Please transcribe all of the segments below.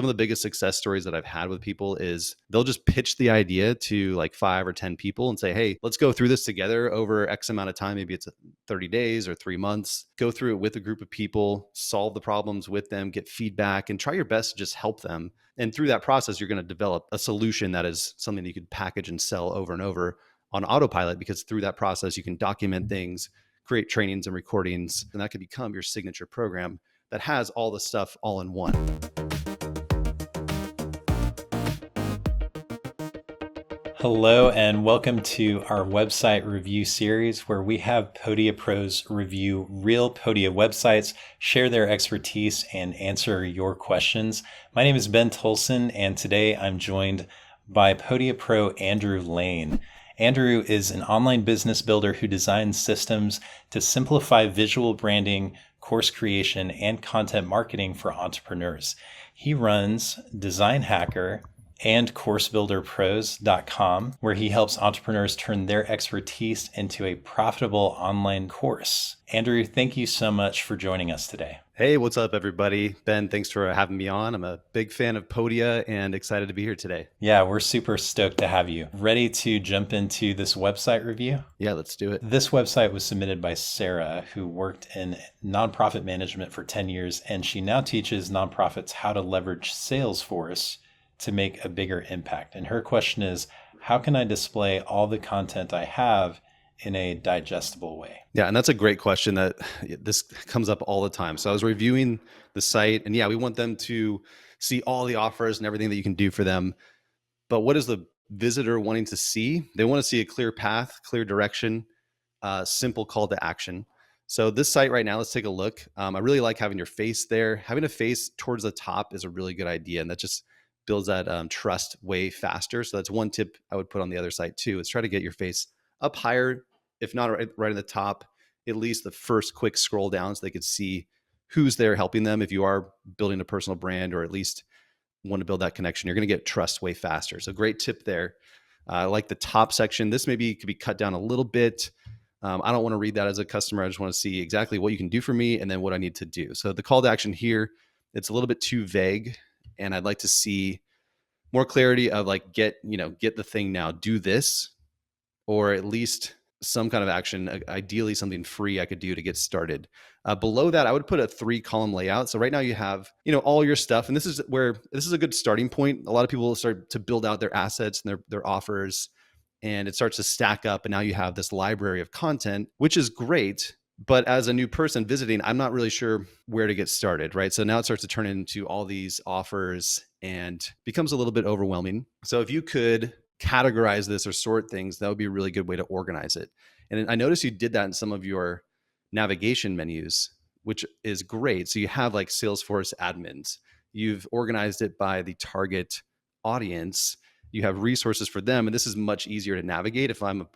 some of the biggest success stories that I've had with people is they'll just pitch the idea to like 5 or 10 people and say, hey, let's go through this together over X amount of time. Maybe it's 30 days or 3 months. Go through it with a group of people, solve the problems with them, get feedback, and try your best to just help them. And through that process, you're going to develop a solution that is something that you could package and sell over and over on autopilot, because through that process, you can document things, create trainings and recordings, and that could become your signature program that has all the stuff all in one. Hello, and welcome to our website review series where we have Podia Pros review real Podia websites, share their expertise, and answer your questions. My name is Ben Tolson, and today I'm joined by Podia Pro Andrew Lane. Andrew is an online business builder who designs systems to simplify visual branding, course creation, and content marketing for entrepreneurs. He runs Design Hacker and CourseBuilderPros.com, where he helps entrepreneurs turn their expertise into a profitable online course. Andrew, thank you so much for joining us today. Hey, what's up, everybody? Ben, thanks for having me on. I'm a big fan of Podia and excited to be here today. Yeah, we're super stoked to have you. Ready to jump into this website review? Yeah, let's do it. This website was submitted by Sarah, who worked in nonprofit management for 10 years, and she now teaches nonprofits how to leverage Salesforce to make a bigger impact. And her question is, how can I display all the content I have in a digestible way? Yeah, and that's a great question that this comes up all the time. So I was reviewing the site, and yeah, we want them to see all the offers and everything that you can do for them. But what is the visitor wanting to see? They want to see a clear path, clear direction, simple call to action. So this site right now, let's take a look. I really like having your face there. Having a face towards the top is a really good idea, and that just builds that trust way faster. So that's one tip I would put on the other site too, is try to get your face up higher, if not right at the top, at least the first quick scroll down so they could see who's there helping them. If you are building a personal brand or at least want to build that connection, you're going to get trust way faster. So great tip there. I like the top section. This maybe could be cut down a little bit. I don't want to read that as a customer. I just want to see exactly what you can do for me and then what I need to do. So the call to action here, it's a little bit too vague. And I'd like to see more clarity of like, get the thing now, do this, or at least some kind of action, ideally something free I could do to get started. Below that, I would put a 3-column layout. So right now you have, all your stuff. And this is a good starting point. A lot of people will start to build out their assets and their offers, and it starts to stack up. And now you have this library of content, which is great. But as a new person visiting, I'm not really sure where to get started, right? So now it starts to turn into all these offers and becomes a little bit overwhelming. So if you could categorize this or sort things, that would be a really good way to organize it. And I noticed you did that in some of your navigation menus, which is great. So you have like Salesforce admins. You've organized it by the target audience. You have resources for them. And this is much easier to navigate. If I'm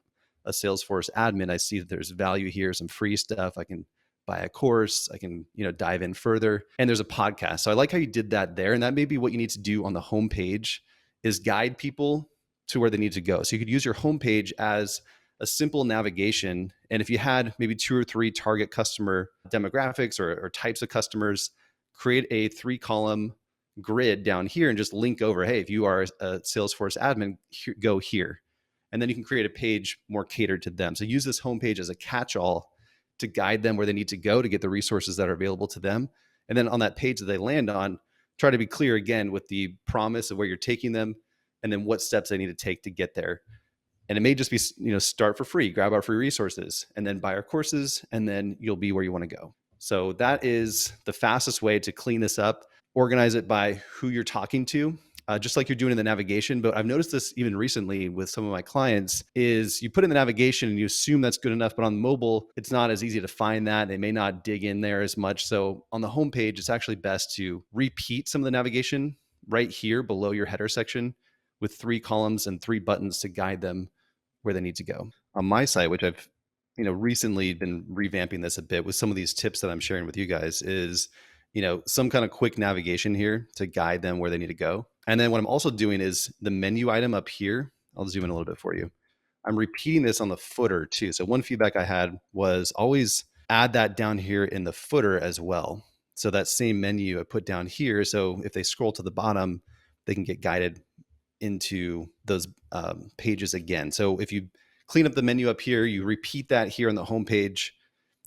a Salesforce admin, I see that there's value here, some free stuff. I can buy a course. I can, dive in further. And there's a podcast. So I like how you did that there. And that may be what you need to do on the homepage, is guide people to where they need to go. So you could use your homepage as a simple navigation. And if you had maybe 2 or 3 target customer demographics or types of customers, create a 3-column grid down here and just link over, hey, if you are a Salesforce admin, go here. And then you can create a page more catered to them. So use this homepage as a catch-all to guide them where they need to go to get the resources that are available to them. And then on that page that they land on, try to be clear again with the promise of where you're taking them and then what steps they need to take to get there. And it may just be, start for free, grab our free resources, and then buy our courses, and then you'll be where you want to go. So that is the fastest way to clean this up. Organize it by who you're talking to. Just like you're doing in the navigation. But I've noticed this even recently with some of my clients, is you put in the navigation and you assume that's good enough, but on mobile, it's not as easy to find that. They may not dig in there as much. So on the homepage, it's actually best to repeat some of the navigation right here below your header section with 3 columns and 3 buttons to guide them where they need to go. On my site, which I've recently been revamping this a bit with some of these tips that I'm sharing with you guys, is some kind of quick navigation here to guide them where they need to go. And then what I'm also doing is the menu item up here. I'll zoom in a little bit for you. I'm repeating this on the footer too. So one feedback I had was always add that down here in the footer as well. So that same menu I put down here. So if they scroll to the bottom, they can get guided into those pages again. So if you clean up the menu up here, you repeat that here on the home page,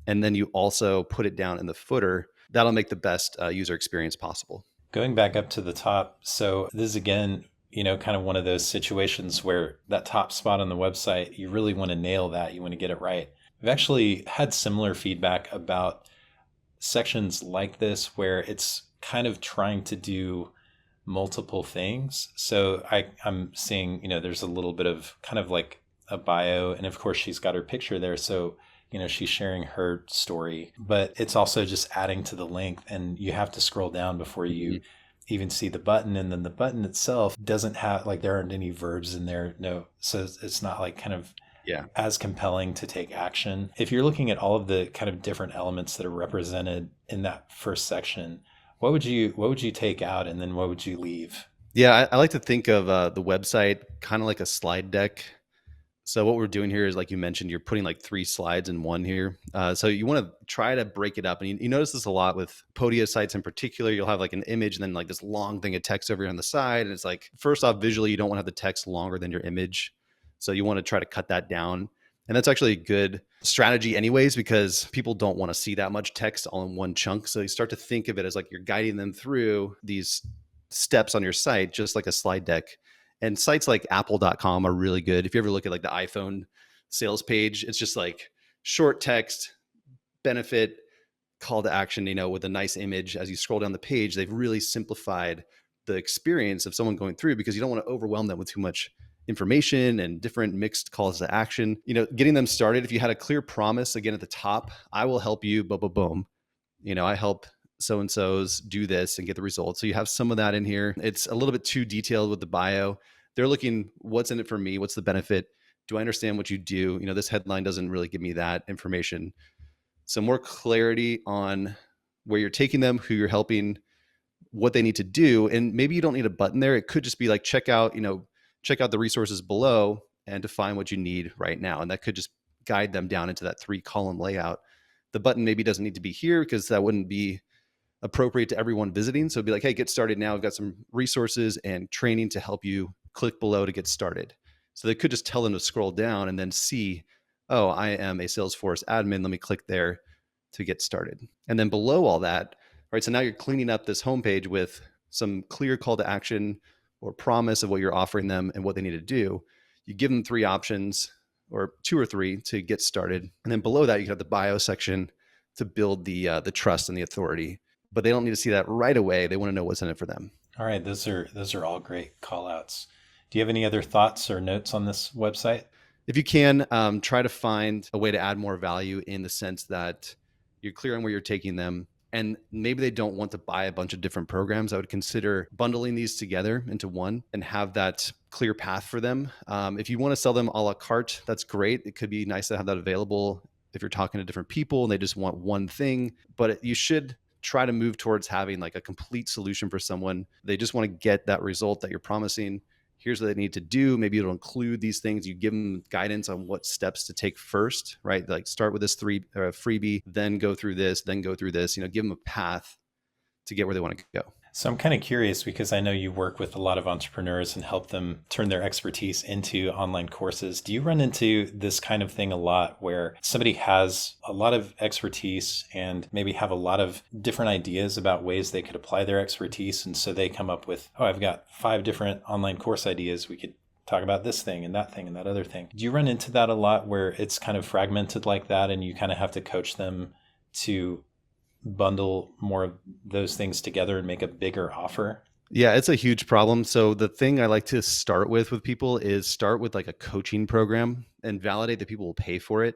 and then you also put it down in the footer. That'll make the best user experience possible. Going back up to the top, so this is again, kind of one of those situations where that top spot on the website, you really want to nail that. You want to get it right. We've actually had similar feedback about sections like this where it's kind of trying to do multiple things. So I'm seeing, there's a little bit of kind of like a bio, and of course she's got her picture there. So, she's sharing her story, but it's also just adding to the length, and you have to scroll down before you even see the button. And then the button itself doesn't have, like, there aren't any verbs in there. No. So it's not like kind of as compelling to take action. If you're looking at all of the kind of different elements that are represented in that first section, what would you take out, and then what would you leave? Yeah, I like to think of the website kind of like a slide deck. So what we're doing here is, like you mentioned, you're putting like 3 slides in one here. So you want to try to break it up. And you notice this a lot with Podia sites in particular. You'll have like an image and then like this long thing of text over here on the side. And it's like, first off, visually, you don't want to have the text longer than your image. So you want to try to cut that down. And that's actually a good strategy anyways, because people don't want to see that much text all in one chunk. So you start to think of it as like you're guiding them through these steps on your site, just like a slide deck. And sites like apple.com are really good. If you ever look at like the iPhone sales page, it's just like short text, benefit, call to action, with a nice image. As you scroll down the page, they've really simplified the experience of someone going through, because you don't want to overwhelm them with too much information and different mixed calls to action. Getting them started, if you had a clear promise again at the top, I will help you, boom, boom, boom. I help so-and-so's do this and get the results. So you have some of that in here. It's a little bit too detailed with the bio. They're looking, what's in it for me? What's the benefit? Do I understand what you do? This headline doesn't really give me that information. So more clarity on where you're taking them, who you're helping, what they need to do. And maybe you don't need a button there. It could just be like, check out the resources below and define what you need right now. And that could just guide them down into that 3-column layout. The button maybe doesn't need to be here, because that wouldn't be appropriate to everyone visiting. So it'd be like, hey, get started now. I've got some resources and training to help you. Click below to get started. So they could just tell them to scroll down and then see, oh, I am a Salesforce admin. Let me click there to get started. And then below all that, right? So now you're cleaning up this homepage with some clear call to action or promise of what you're offering them and what they need to do. You give them 3 options, or 2 or 3, to get started. And then below that, you have the bio section to build the trust and the authority. But they don't need to see that right away. They want to know what's in it for them. All right, those are all great call outs. Do you have any other thoughts or notes on this website? If you can, try to find a way to add more value, in the sense that you're clear on where you're taking them. And maybe they don't want to buy a bunch of different programs. I would consider bundling these together into one and have that clear path for them. If you want to sell them a la carte, that's great. It could be nice to have that available if you're talking to different people and they just want one thing. But you should try to move towards having like a complete solution for someone. They just want to get that result that you're promising. Here's what they need to do. Maybe it'll include these things. You give them guidance on what steps to take first, right? Like start with this freebie, then go through this, then go through this. Give them a path to get where they want to go. So I'm kind of curious, because I know you work with a lot of entrepreneurs and help them turn their expertise into online courses. Do you run into this kind of thing a lot, where somebody has a lot of expertise and maybe have a lot of different ideas about ways they could apply their expertise? And so they come up with, oh, I've got 5 different online course ideas. We could talk about this thing and that other thing. Do you run into that a lot, where it's kind of fragmented like that and you kind of have to coach them to bundle more of those things together and make a bigger offer? Yeah, it's a huge problem. So the thing I like to start with people is start with like a coaching program and validate that people will pay for it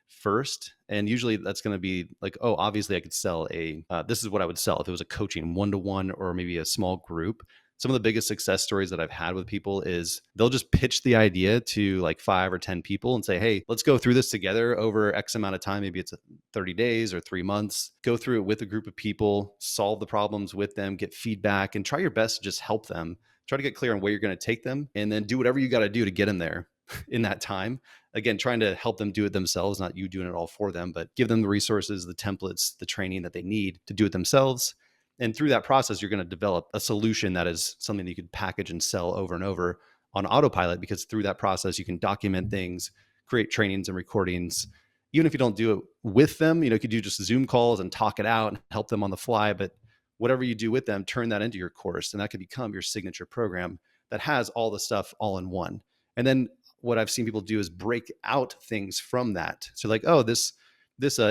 first. And usually that's going to be like, oh, obviously I could sell this is what I would sell if it was a coaching 1-to-1 or maybe a small group. Some of the biggest success stories that I've had with people is they'll just pitch the idea to like 5 or 10 people and say, hey, let's go through this together over X amount of time. Maybe it's 30 days or 3 months. Go through it with a group of people, solve the problems with them, get feedback, and try your best to just help them. Try to get clear on where you're going to take them, and then do whatever you got to do to get them there. in that time. Again, trying to help them do it themselves, not you doing it all for them, but give them the resources, the templates, the training that they need to do it themselves. And through that process, you're going to develop a solution that is something that you could package and sell over and over on autopilot, because through that process, you can document things, create trainings and recordings. Even if you don't do it with them, you could do just Zoom calls and talk it out and help them on the fly. But whatever you do with them, turn that into your course. And that could become your signature program that has all the stuff all in one. And then what I've seen people do is break out things from that. So like, oh, this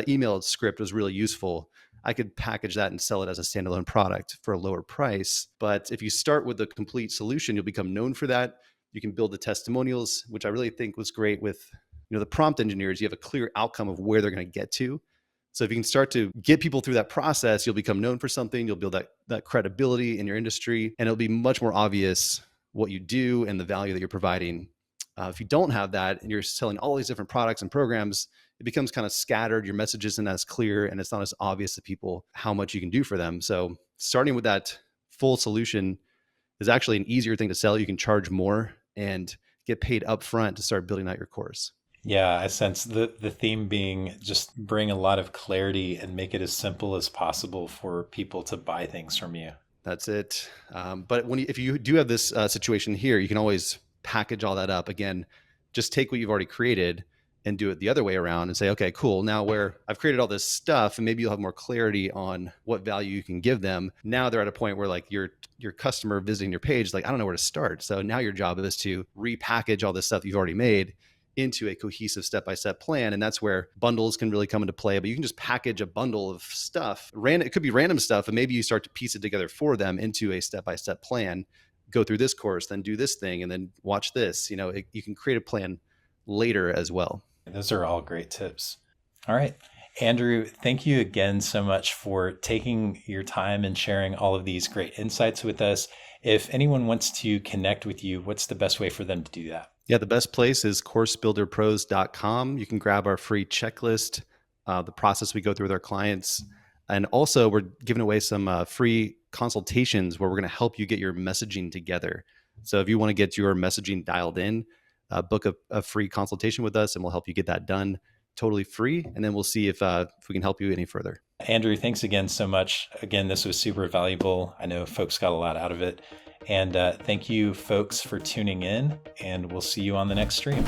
email script was really useful. I could package that and sell it as a standalone product for a lower price. But if you start with the complete solution, you'll become known for that. You can build the testimonials, which I really think was great with the prompt engineers. You have a clear outcome of where they're going to get to. So if you can start to get people through that process, you'll become known for something. You'll build that credibility in your industry, and it'll be much more obvious what you do and the value that you're providing. If you don't have that and you're selling all these different products and programs, it becomes kind of scattered. Your message isn't as clear, and it's not as obvious to people how much you can do for them. So starting with that full solution is actually an easier thing to sell. You can charge more and get paid upfront to start building out your course. Yeah, I sense the theme being just bring a lot of clarity and make it as simple as possible for people to buy things from you. That's it. But if you do have this situation here, you can always package all that up. Again, just take what you've already created and do it the other way around and say, okay, cool. Now where I've created all this stuff, and maybe you'll have more clarity on what value you can give them. Now they're at a point where like your customer visiting your page, like, I don't know where to start. So now your job is to repackage all this stuff you've already made into a cohesive step-by-step plan. And that's where bundles can really come into play. But you can just package a bundle of stuff. It could be random stuff, and maybe you start to piece it together for them into a step-by-step plan. Go through this course, then do this thing, and then watch this. You can create a plan later as well. Those are all great tips. All right. Andrew, thank you again so much for taking your time and sharing all of these great insights with us. If anyone wants to connect with you, what's the best way for them to do that? Yeah, the best place is coursebuilderpros.com. You can grab our free checklist, the process we go through with our clients. And also, we're giving away some free consultations where we're going to help you get your messaging together. So if you want to get your messaging dialed in, book a free consultation with us, and we'll help you get that done totally free. And then we'll see if we can help you any further. Andrew, thanks again so much. Again, this was super valuable. I know folks got a lot out of it. And thank you, folks, for tuning in. And we'll see you on the next stream.